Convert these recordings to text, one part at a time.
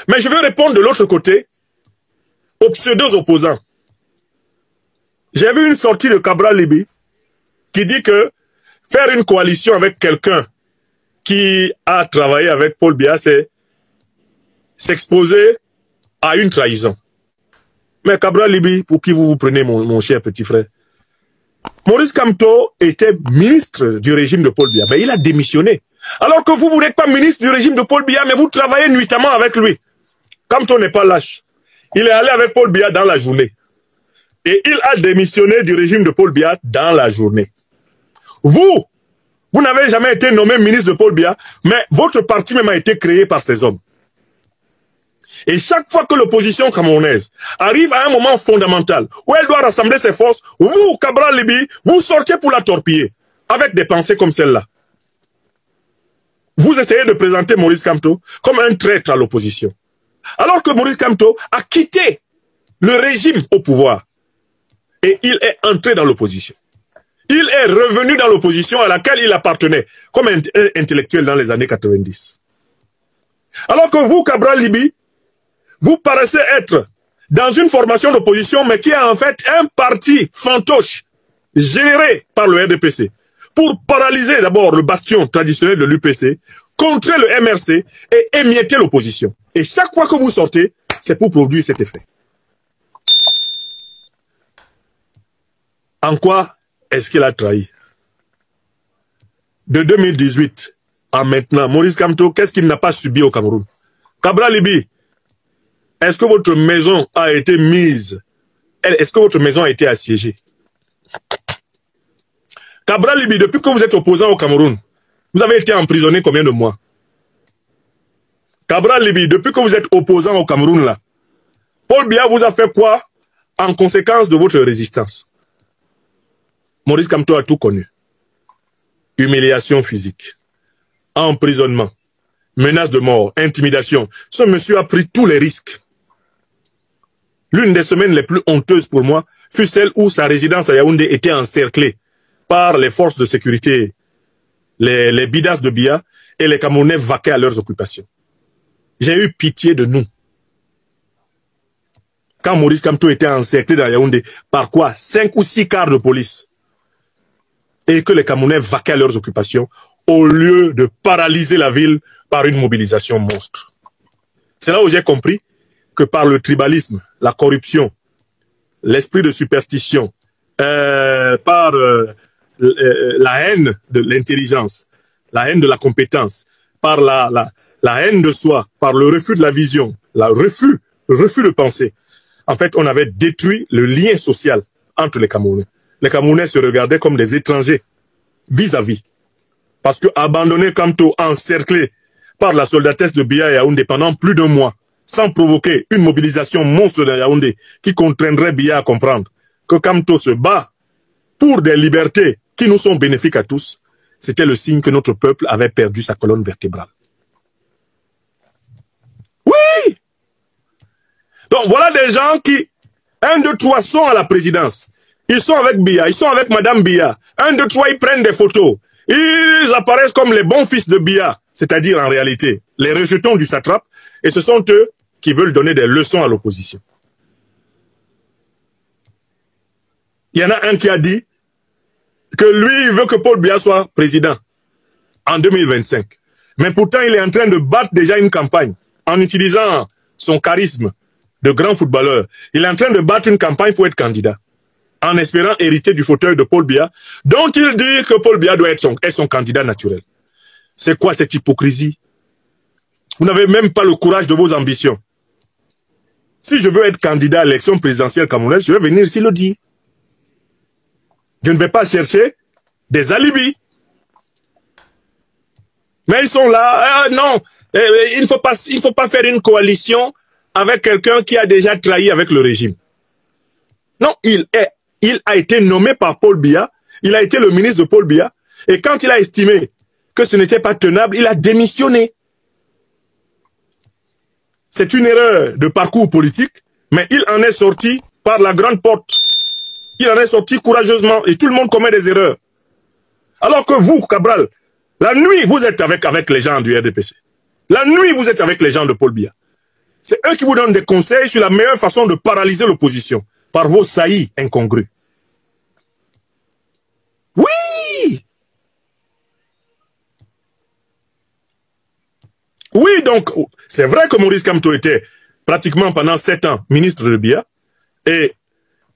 Mais je veux répondre de l'autre côté aux pseudo-opposants. J'ai vu une sortie de Cabral Libby qui dit que faire une coalition avec quelqu'un qui a travaillé avec Paul Biya, c'est s'exposer à une trahison. Mais Cabral Libby, pour qui vous vous prenez, mon cher petit frère? Maurice Kamto était ministre du régime de Paul Biya, mais il a démissionné. Alors que vous n'êtes pas ministre du régime de Paul Biya, mais vous travaillez nuitamment avec lui. Kamto n'est pas lâche. Il est allé avec Paul Biya dans la journée. Et il a démissionné du régime de Paul Biya dans la journée. Vous n'avez jamais été nommé ministre de Paul Biya, mais votre parti même a été créé par ces hommes. Et chaque fois que l'opposition camerounaise arrive à un moment fondamental où elle doit rassembler ses forces, vous, Cabral Libby, vous sortez pour la torpiller avec des pensées comme celle-là. Vous essayez de présenter Maurice Kamto comme un traître à l'opposition. Alors que Maurice Kamto a quitté le régime au pouvoir et il est entré dans l'opposition. Il est revenu dans l'opposition à laquelle il appartenait comme un intellectuel dans les années 90. Alors que vous, Cabral Libby, vous paraissez être dans une formation d'opposition, mais qui est en fait un parti fantoche géré par le RDPC pour paralyser d'abord le bastion traditionnel de l'UPC, contrer le MRC et émietter l'opposition. Et chaque fois que vous sortez, c'est pour produire cet effet. En quoi est-ce qu'il a trahi? De 2018 à maintenant, Maurice Kamto, qu'est-ce qu'il n'a pas subi au Cameroun? Cabral Libby, est-ce que votre maison a été mise? Est-ce que votre maison a été assiégée? Cabral Libby, depuis que vous êtes opposant au Cameroun, vous avez été emprisonné combien de mois? Cabral Libby, depuis que vous êtes opposant au Cameroun là, Paul Biya vous a fait quoi en conséquence de votre résistance? Maurice Kamto a tout connu. Humiliation physique, emprisonnement, menace de mort, intimidation. Ce monsieur a pris tous les risques. L'une des semaines les plus honteuses pour moi fut celle où sa résidence à Yaoundé était encerclée par les forces de sécurité, les bidas de Biya, et les Camerounais vaquaient à leurs occupations. J'ai eu pitié de nous. Quand Maurice Kamto était encerclé dans Yaoundé, par quoi? 5 ou 6 quarts de police. Et que les Camerounais vaquaient à leurs occupations, au lieu de paralyser la ville par une mobilisation monstre. C'est là où j'ai compris que par le tribalisme, la corruption, l'esprit de superstition, par la haine de l'intelligence, la haine de la compétence, par la haine de soi, par le refus de la vision, le refus de penser. En fait, on avait détruit le lien social entre les Camerounais. Les Camerounais se regardaient comme des étrangers vis-à-vis. Parce que abandonner Kamto, encerclé par la soldatesse de Biya et Yaoundé pendant plus d'un mois, sans provoquer une mobilisation monstre de Yaoundé qui contraindrait Biya à comprendre que Kamto se bat pour des libertés qui nous sont bénéfiques à tous, c'était le signe que notre peuple avait perdu sa colonne vertébrale. Oui! Donc voilà des gens qui, 1, 2, 3 sont à la présidence. Ils sont avec Biya, ils sont avec Madame Biya. 1, 2, 3, ils prennent des photos. Ils apparaissent comme les bons fils de Biya, c'est-à-dire en réalité les rejetons du satrape, et ce sont eux qui veulent donner des leçons à l'opposition. Il y en a un qui a dit que lui, il veut que Paul Biya soit président en 2025. Mais pourtant, il est en train de battre déjà une campagne en utilisant son charisme de grand footballeur. Il est en train de battre une campagne pour être candidat, en espérant hériter du fauteuil de Paul Biya, dont il dit que Paul Biya doit être son candidat naturel. C'est quoi cette hypocrisie? Vous n'avez même pas le courage de vos ambitions. Si je veux être candidat à l'élection présidentielle camerounaise, je vais venir ici le dire. Je ne vais pas chercher des alibis. Mais ils sont là. Non, il ne faut pas faire une coalition avec quelqu'un qui a déjà trahi avec le régime. Non, il a été nommé par Paul Biya, il a été le ministre de Paul Biya, et quand il a estimé que ce n'était pas tenable, il a démissionné. C'est une erreur de parcours politique, mais il en est sorti par la grande porte. Il en est sorti courageusement, et tout le monde commet des erreurs. Alors que vous, Cabral, la nuit, vous êtes avec les gens du RDPC. La nuit, vous êtes avec les gens de Paul Biya. C'est eux qui vous donnent des conseils sur la meilleure façon de paralyser l'opposition par vos saillies incongrus. Oui! Oui, donc, c'est vrai que Maurice Kamto était pratiquement pendant 7 ans ministre de Biya et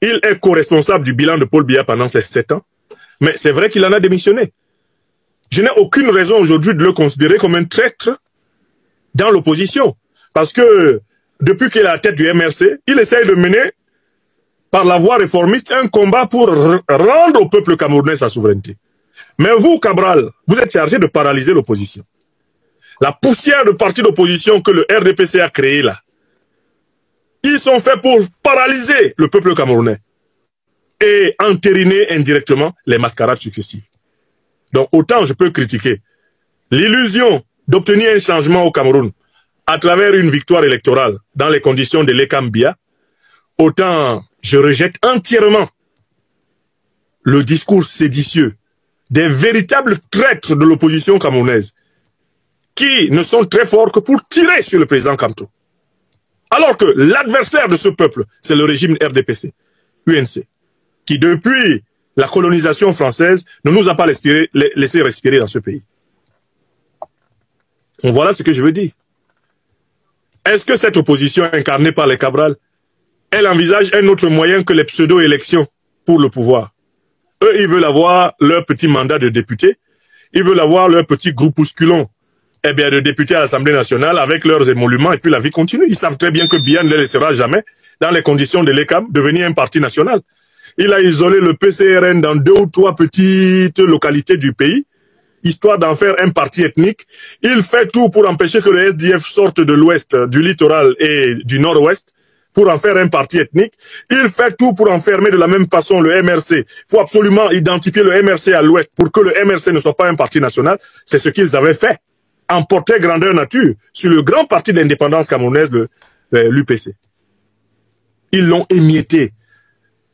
il est co-responsable du bilan de Paul Biya pendant ces 7 ans. Mais c'est vrai qu'il en a démissionné. Je n'ai aucune raison aujourd'hui de le considérer comme un traître dans l'opposition. Parce que depuis qu'il est à la tête du MRC, il essaye de mener par la voie réformiste un combat pour rendre au peuple camerounais sa souveraineté. Mais vous, Cabral, vous êtes chargé de paralyser l'opposition. La poussière de partis d'opposition que le RDPC a créé là, ils sont faits pour paralyser le peuple camerounais et entériner indirectement les mascarades successives. Donc autant je peux critiquer l'illusion d'obtenir un changement au Cameroun à travers une victoire électorale dans les conditions de l'ECAM Biya, autant je rejette entièrement le discours séditieux des véritables traîtres de l'opposition camerounaise qui ne sont très forts que pour tirer sur le président Kamto. Alors que l'adversaire de ce peuple, c'est le régime RDPC, UNC, qui depuis la colonisation française ne nous a pas laissé respirer dans ce pays. Donc voilà ce que je veux dire. Est-ce que cette opposition incarnée par les Cabral, elle envisage un autre moyen que les pseudo-élections pour le pouvoir? Eux, ils veulent avoir leur petit mandat de député, ils veulent avoir leur petit groupusculon de députés à l'Assemblée nationale avec leurs émoluments et puis la vie continue. Ils savent très bien que Biya ne les laissera jamais, dans les conditions de l'ECAM, devenir un parti national. Il a isolé le PCRN dans 2 ou 3 petites localités du pays, histoire d'en faire un parti ethnique. Il fait tout pour empêcher que le SDF sorte de l'ouest, du littoral et du nord-ouest, pour en faire un parti ethnique. Il fait tout pour enfermer de la même façon le MRC. Il faut absolument identifier le MRC à l'ouest pour que le MRC ne soit pas un parti national. C'est ce qu'ils avaient fait. Emporter grandeur nature sur le grand parti d'indépendance camerounaise, l'UPC. Ils l'ont émietté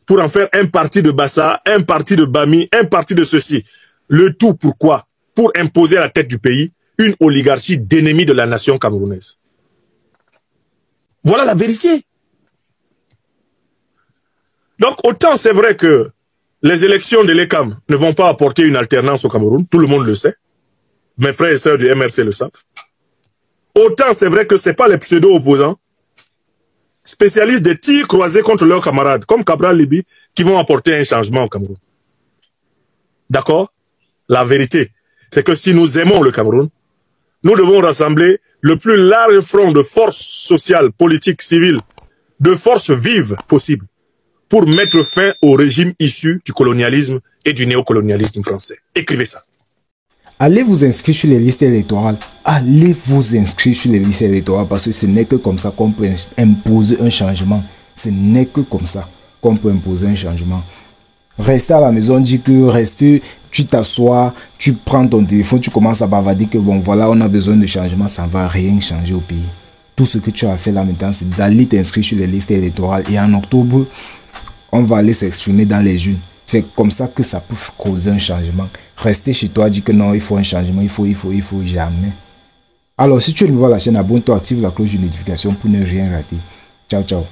pour en faire un parti de Bassa, un parti de Bami, un parti de ceci. Le tout pourquoi? Pour imposer à la tête du pays une oligarchie d'ennemis de la nation camerounaise. Voilà la vérité. Donc autant c'est vrai que les élections de l'ECAM ne vont pas apporter une alternance au Cameroun, tout le monde le sait. Mes frères et sœurs du MRC le savent. Autant c'est vrai que ce n'est pas les pseudo-opposants, spécialistes des tirs croisés contre leurs camarades, comme Cabral Libi, qui vont apporter un changement au Cameroun. D'accord? La vérité, c'est que si nous aimons le Cameroun, nous devons rassembler le plus large front de forces sociales, politiques, civiles, de forces vives possibles, pour mettre fin au régime issu du colonialisme et du néocolonialisme français. Écrivez ça. Allez vous inscrire sur les listes électorales. Allez vous inscrire sur les listes électorales parce que ce n'est que comme ça qu'on peut imposer un changement. Ce n'est que comme ça qu'on peut imposer un changement. Rester à la maison dit que rester, tu t'assois, tu prends ton téléphone, tu commences à bavarder que bon voilà, on a besoin de changement, ça ne va rien changer au pays. Tout ce que tu as fait là maintenant, c'est d'aller t'inscrire sur les listes électorales et en octobre, on va aller s'exprimer dans les urnes. C'est comme ça que ça peut causer un changement. Rester chez toi, dire que non, il faut un changement, il faut jamais. Alors, si tu es nouveau à la chaîne, abonne-toi, active la cloche de notification pour ne rien rater. Ciao, ciao.